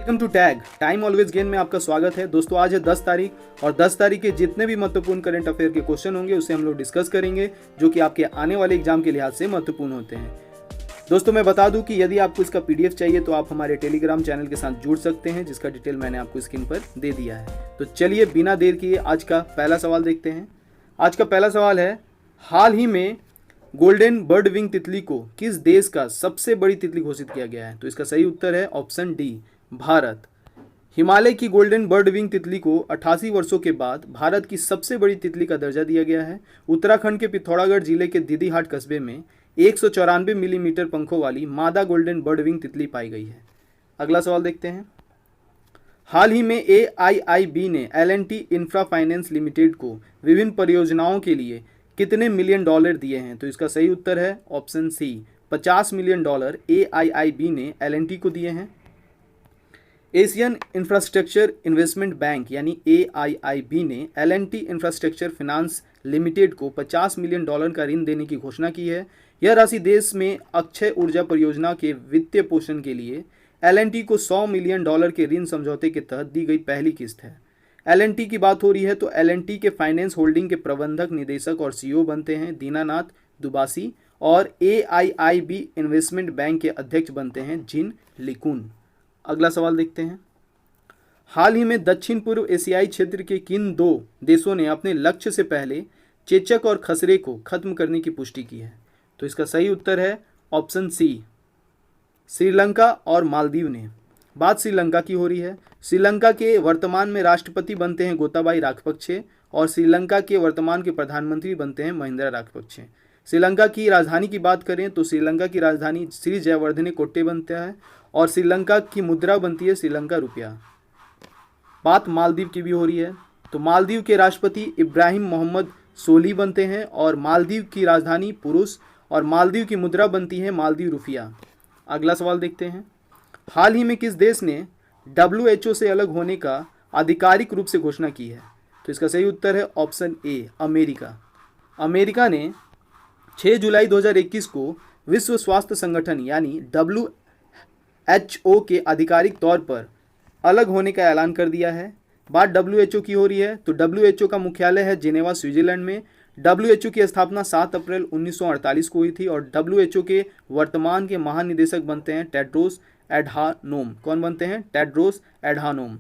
Welcome to tag time always gain में आपका स्वागत है। दोस्तों आज है 10 तारीख और 10 तारीख के जितने भी महत्वपूर्ण करंट अफेयर के क्वेश्चन होंगे उसे हम लोग डिस्कस करेंगे, जो कि आपके आने वाले एग्जाम के लिहाज से महत्वपूर्ण होते हैं। दोस्तों मैं बता दूं कि यदि आपको इसका पीडीएफ चाहिए तो आप हमारे टेलीग्राम चैनल के साथ जुड़ सकते हैं, जिसका डिटेल मैंने आपको स्क्रीन पर दे दिया है। तो चलिए बिना देर किए आज का पहला सवाल देखते हैं। आज का पहला सवाल है, हाल ही में गोल्डन बर्ड विंग तितली को किस देश का सबसे बड़ी तितली घोषित किया गया है? तो इसका सही उत्तर है ऑप्शन डी, भारत। हिमालय की गोल्डन बर्ड विंग तितली को 88 वर्षों के बाद भारत की सबसे बड़ी तितली का दर्जा दिया गया है। उत्तराखंड के पिथौरागढ़ जिले के दीदीहाट कस्बे में 194 मिलीमीटर पंखों वाली मादा गोल्डन बर्ड विंग तितली पाई गई है। अगला सवाल देखते हैं। हाल ही में AIIB ने L&T इंफ्रा फाइनेंस लिमिटेड को विभिन्न परियोजनाओं के लिए कितने मिलियन डॉलर दिए हैं? तो इसका सही उत्तर है option C, 50 million dollar AIIB ने L&T को दिए हैं। एशियन इंफ्रास्ट्रक्चर इन्वेस्टमेंट बैंक यानी AIIB ने L&T इंफ्रास्ट्रक्चर फाइनेंस लिमिटेड को 50 मिलियन डॉलर का ऋण देने की घोषणा की है। यह राशि देश में अक्षय ऊर्जा परियोजना के वित्तीय पोषण के लिए L&T को 100 मिलियन डॉलर के ऋण समझौते के तहत दी गई पहली किस्त है। L&T की बात हो रही है तो L&T के फाइनेंस होल्डिंग के प्रबंधक निदेशक और CEO बनते हैं दीनानाथ दुबासी, और AIIB इन्वेस्टमेंट बैंक के अध्यक्ष बनते हैं जिन लिकुन। अगला सवाल देखते हैं। हाल ही में दक्षिण पूर्व एशियाई क्षेत्र के किन दो देशों ने अपने लक्ष्य से पहले चेचक और खसरे को खत्म करने की पुष्टि की है? तो इसका सही उत्तर है ऑप्शन सी, श्रीलंका और मालदीव ने। बात श्रीलंका की हो रही है। श्रीलंका के वर्तमान में राष्ट्रपति बनते हैं गोताबाई राजपक्षे और श्रीलंका के वर्तमान के प्रधानमंत्री बनते हैं महिंद्रा राजपक्षे। श्रीलंका की राजधानी की बात करें तो श्रीलंका की राजधानी श्री जयवर्धने कोट्टे बनता है और श्रीलंका की मुद्रा बनती है श्रीलंका रुपया। बात मालदीव की भी हो रही है तो मालदीव के राष्ट्रपति इब्राहिम मोहम्मद सोली बनते हैं और मालदीव की राजधानी पुरुष और मालदीव की मुद्रा बनती है मालदीव रुपया। अगला सवाल देखते हैं। हाल ही में किस देश ने WHO से अलग होने का आधिकारिक रूप से घोषणा की है? तो इसका सही उत्तर है ऑप्शन ए, अमेरिका। अमेरिका ने 6 जुलाई 2021 को विश्व स्वास्थ्य संगठन यानी WHO के आधिकारिक तौर पर अलग होने का ऐलान कर दिया है। बात WHO की हो रही है तो WHO का मुख्यालय है जिनेवा स्विट्जरलैंड में। WHO की स्थापना 7 अप्रैल 1948 को हुई थी और WHO के वर्तमान के महानिदेशक बनते हैं टेड्रोस एडहानोम। कौन बनते हैं? टेड्रोस एडहानोम।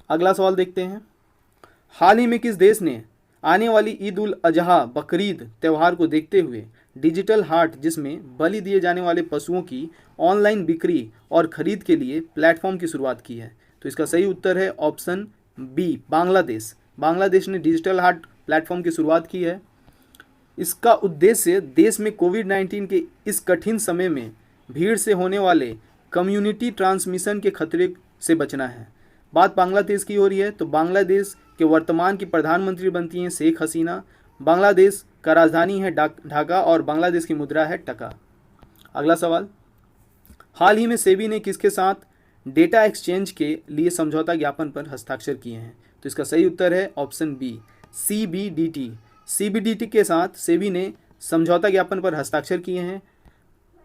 अगला सवाल देखते हैं। हाल ही में किस देश ने आने वाली ईद उल अजहा बकरीद त्यौहार को देखते हुए डिजिटल हाट, जिसमें बलि दिए जाने वाले पशुओं की ऑनलाइन बिक्री और खरीद के लिए प्लेटफॉर्म की शुरुआत की है? तो इसका सही उत्तर है ऑप्शन बी, बांग्लादेश। बांग्लादेश ने डिजिटल हाट प्लेटफॉर्म की शुरुआत की है। इसका उद्देश्य देश में कोविड-19 के इस कठिन समय में भीड़ से होने वाले कम्युनिटी ट्रांसमिशन के खतरे से बचना है। बात बांग्लादेश की हो रही है तो बांग्लादेश के वर्तमान की प्रधानमंत्री बनती हैं शेख हसीना। बांग्लादेश का राजधानी है ढाका और बांग्लादेश की मुद्रा है टका। अगला सवाल। हाल ही में सेबी ने किसके साथ डेटा एक्सचेंज के लिए समझौता ज्ञापन पर हस्ताक्षर किए हैं? तो इसका सही उत्तर है ऑप्शन बी, CBDT। CBDT के साथ सेबी ने समझौता ज्ञापन पर हस्ताक्षर किए हैं।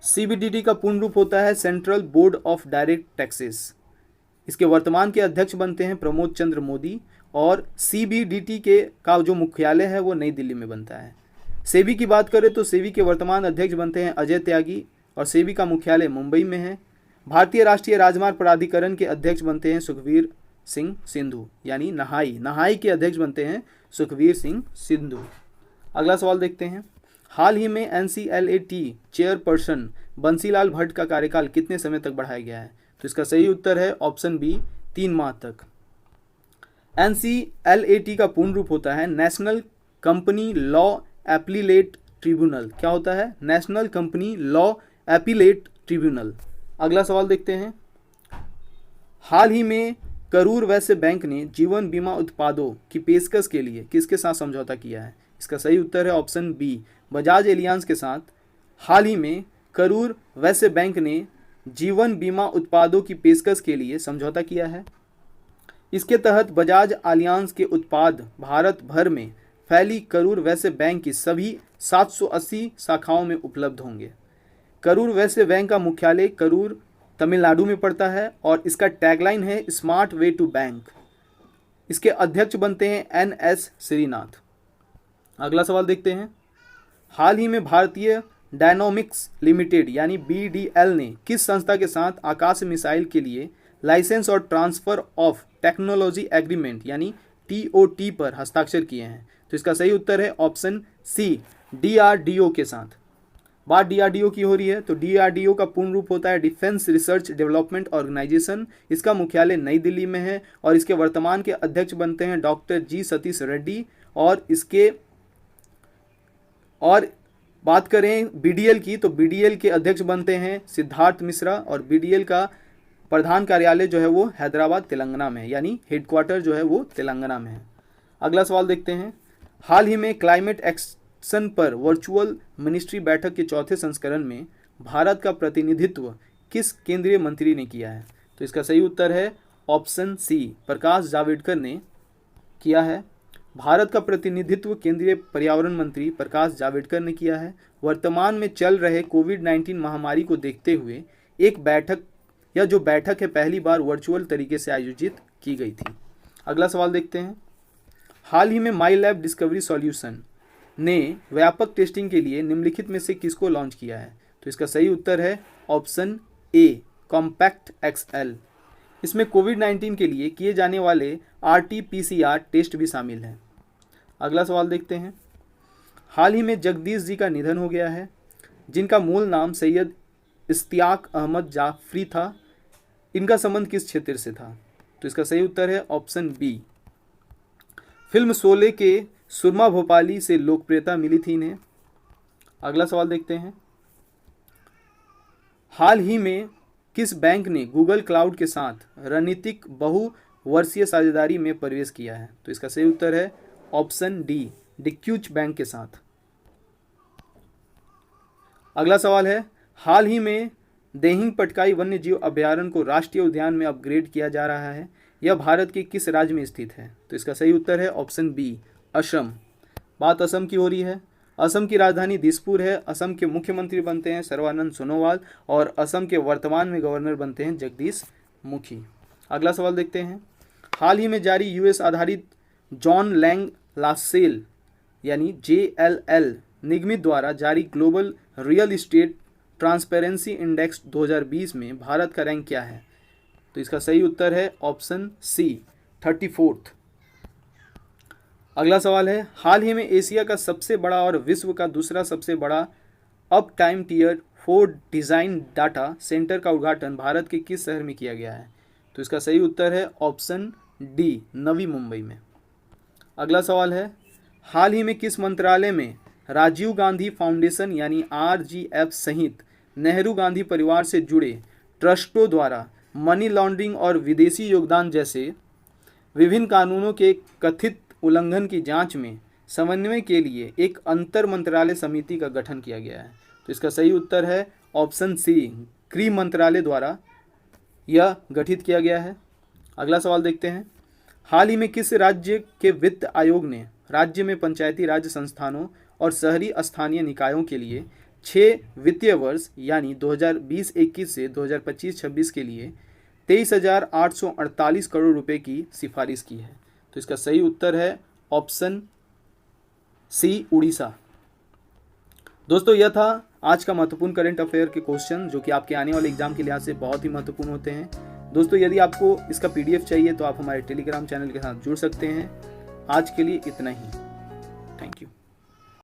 CBDT का पूर्ण रूप होता है central board of direct taxes. इसके वर्तमान के अध्यक्ष बनते हैं प्रमोद चंद्र मोदी और CBDT का जो मुख्यालय है वो नई दिल्ली में बनता है। सेबी की बात करें तो सेबी के वर्तमान अध्यक्ष बनते हैं अजय त्यागी और सेबी का मुख्यालय मुंबई में है। भारतीय राष्ट्रीय राजमार्ग प्राधिकरण के अध्यक्ष बनते हैं सुखवीर सिंह सिंधु, यानी नहाई के अध्यक्ष बनते हैं सुखवीर सिंह सिंधु। अगला सवाल देखते हैं। हाल ही में NCLAT चेयरपर्सन बंसीलाल भट्ट का कार्यकाल कितने समय तक बढ़ाया गया है? तो इसका सही उत्तर है ऑप्शन बी, 3 माह तक। NCLAT का पूर्ण रूप होता है national company law appellate tribunal. क्या होता है? National company law appellate tribunal. अगला सवाल देखते हैं। हाल ही में करूर वैश्य बैंक ने जीवन बीमा उत्पादों की पेशकश के लिए किसके साथ समझौता किया है? इसका सही उत्तर है ऑप्शन बी, बजाज एलियांज के साथ। हाल ही में करूर वैश्य बैंक ने जीवन बीमा उत्पादों की पेशकश के लिए समझौता किया है। इसके तहत बजाज एलियांज के उत्पाद भारत भर में फैली करूर वैश्य बैंक की सभी 780 शाखाओं में उपलब्ध होंगे। करूर वैश्य बैंक का मुख्यालय करूर तमिलनाडु में पड़ता है और इसका टैगलाइन है स्मार्ट वे टू बैंक। इसके अध्यक्ष बनते हैं NS श्रीनाथ। अगला सवाल देखते हैं, हाल ही में भारतीय डायनोमिक्स लिमिटेड यानी BDL ने किस संस्था के साथ आकाश मिसाइल के लिए लाइसेंस और ट्रांसफर ऑफ टेक्नोलॉजी एग्रीमेंट यानी TOT पर हस्ताक्षर किए हैं? तो इसका सही उत्तर है ऑप्शन C, DRDO के साथ। बात DRDO की हो रही है तो DRDO का पूर्ण रूप होता है डिफेंस रिसर्च डेवलपमेंट ऑर्गेनाइजेशन। इसका मुख्यालय नई दिल्ली में है और इसके वर्तमान के अध्यक्ष बनते हैं डॉक्टर G सतीश रेड्डी। और बात करें BDL की तो BDL के अध्यक्ष बनते हैं सिद्धार्थ मिश्रा और BDL का प्रधान कार्यालय जो है वो हैदराबाद तेलंगाना में है, यानी हेडक्वार्टर जो है वो तेलंगाना में है। अगला सवाल देखते हैं, हाल ही में क्लाइमेट एक्शन पर वर्चुअल मिनिस्ट्री बैठक के चौथे संस्करण में भारत का प्रतिनिधित्व किस केंद्रीय मंत्री ने किया है? तो इसका सही उत्तर है ऑप्शन C, प्रकाश जावड़ेकर ने किया है। भारत का प्रतिनिधित्व केंद्रीय पर्यावरण मंत्री प्रकाश जावड़ेकर ने किया है। वर्तमान में चल रहे कोविड-19 महामारी को देखते हुए एक बैठक है पहली बार वर्चुअल तरीके से आयोजित की गई थी। अगला सवाल देखते हैं, हाल ही में माई लैब डिस्कवरी सॉल्यूशन ने व्यापक टेस्टिंग के लिए निम्नलिखित में से किसको लॉन्च किया है? तो इसका सही उत्तर है ऑप्शन A, कॉम्पैक्ट XL। इसमें कोविड-19 के लिए किए जाने वाले RT-PCR टेस्ट भी शामिल हैं। अगला सवाल देखते हैं, हाल ही में जगदीश जी का निधन हो गया है, जिनका मूल नाम सैयद इश्तियाक अहमद जाफरी था। इनका संबंध किस क्षेत्र से था? तो इसका सही उत्तर है ऑप्शन B, फिल्म शोले के सुरमा भोपाली से लोकप्रियता मिली थी इन्हें। अगला सवाल देखते हैं, हाल ही में किस बैंक ने गूगल क्लाउड के साथ रणनीतिक बहुवर्षीय साझेदारी में प्रवेश किया है? तो इसका सही उत्तर है ऑप्शन D, डिक्यूच बैंक के साथ। अगला सवाल है, हाल ही में देहिंग पटकाई वन्य जीव अभयारण्य को राष्ट्रीय उद्यान में अपग्रेड किया जा रहा है। यह भारत के किस राज्य में स्थित है? तो इसका सही उत्तर है ऑप्शन B, असम। बात असम की हो रही है। असम की राजधानी दिसपुर है। असम के मुख्यमंत्री बनते हैं सर्बानंद सोनोवाल और असम के वर्तमान में गवर्नर बनते हैं जगदीश मुखी। अगला सवाल देखते हैं, हाल ही में जारी US आधारित जॉन लैंग लासेल यानी JLL निगमित द्वारा जारी global real estate transparency index 2020 में भारत का रैंक क्या है? तो इसका सही उत्तर है ऑप्शन C, 34th। अगला सवाल है, हाल ही में एशिया का सबसे बड़ा और विश्व का दूसरा सबसे बड़ा up time tier 4 design data center का उद्घाटन भारत के किस शहर में किया गया है? तो इसका सही उत्तर है ऑप्शन D, नवी मुंबई में। अगला सवाल है, हाल ही में किस मंत्रालय में राजीव गांधी फाउंडेशन यानी RGF सहित नेहरू गांधी परिवार से जुड़े ट्रस्टों द्वारा मनी लॉन्ड्रिंग और विदेशी योगदान जैसे विभिन्न कानूनों के कथित उल्लंघन की जांच में समन्वय के लिए एक अंतर मंत्रालय समिति का गठन किया गया है? तो इसका सही उत्तर है ऑप्शन C, गृह मंत्रालय द्वारा यह गठित किया गया है। अगला सवाल देखते हैं, हाल ही में किस राज्य के वित्त आयोग ने राज्य में पंचायती राज संस्थानों और शहरी स्थानीय निकायों के लिए 6 वित्तीय वर्ष यानी 2020-21 से 2025-26 के लिए 23,848 करोड़ रुपए की सिफारिश की है? तो इसका सही उत्तर है ऑप्शन C, उड़ीसा। दोस्तों, यह था आज का महत्वपूर्ण करंट अफेयर के क्वेश्चन जो कि आपके आने वाले एग्जाम के लिहाज से बहुत ही महत्वपूर्ण होते हैं। दोस्तों, यदि आपको इसका PDF चाहिए तो आप हमारे टेलीग्राम चैनल के साथ जुड़ सकते हैं। आज के लिए इतना ही। Thank you.